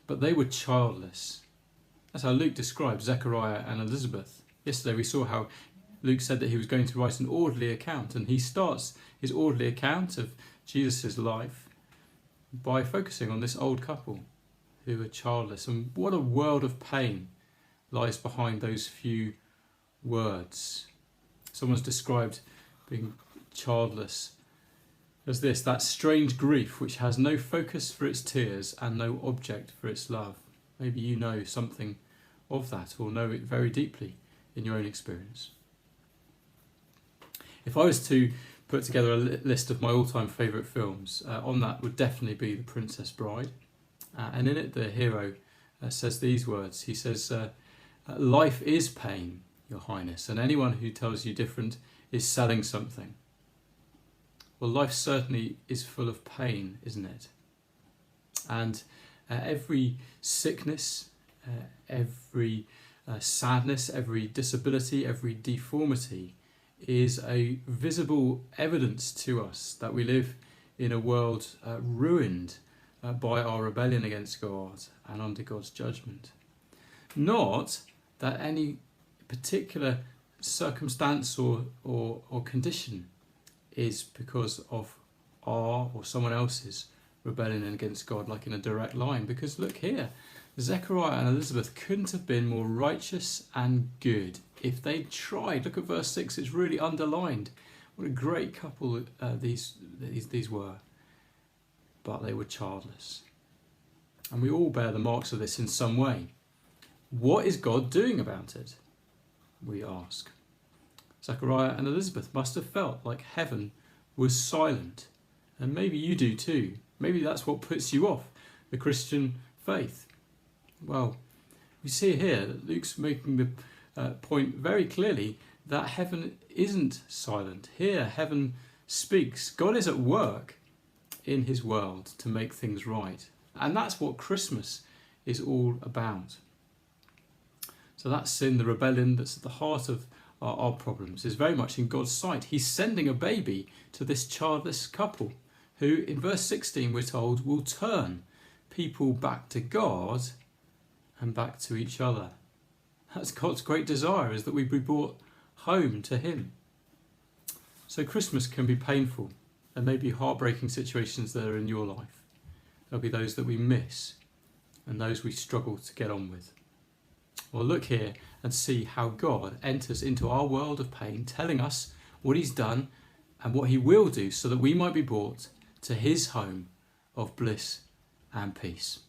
but they were childless. That's how Luke describes Zechariah and Elizabeth. Yesterday we saw how Luke said that he was going to write an orderly account, and he starts his orderly account of Jesus' life by focusing on this old couple who are childless. And what a world of pain lies behind those few words. Someone's described being childless as this: that strange grief which has no focus for its tears and no object for its love. Maybe you know something of that, or know it very deeply in your own experience. If I was to put together a list of my all-time favourite films, on that would definitely be The Princess Bride. And in it the hero says these words. He says, "Life is pain, Your Highness, and anyone who tells you different is selling something." Well, life certainly is full of pain, isn't it? And every sickness, every sadness, every disability, every deformity is a visible evidence to us that we live in a world ruined by our rebellion against God and under God's judgment. Not that any particular circumstance or condition is because of our or someone else's rebellion against God, like in a direct line. Because look here, Zechariah and Elizabeth couldn't have been more righteous and good if they'd tried. Look at verse 6, it's really underlined. What a great couple these were. But they were childless. And we all bear the marks of this in some way. What is God doing about it? We ask. Zechariah and Elizabeth must have felt like heaven was silent. And maybe you do too. Maybe that's what puts you off the Christian faith. Well, we see here that Luke's making the point very clearly that heaven isn't silent. Here, heaven speaks. God is at work in his world to make things right. And that's what Christmas is all about. So that sin, the rebellion that's at the heart of our problems, is very much in God's sight. He's sending a baby to this childless couple who, in verse 16, we're told, will turn people back to God and back to each other. That's God's great desire, is that we be brought home to him. So Christmas can be painful. There may be heartbreaking situations that are in your life. There'll be those that we miss and those we struggle to get on with. Well, look here and see how God enters into our world of pain, telling us what he's done and what he will do so that we might be brought to his home of bliss and peace.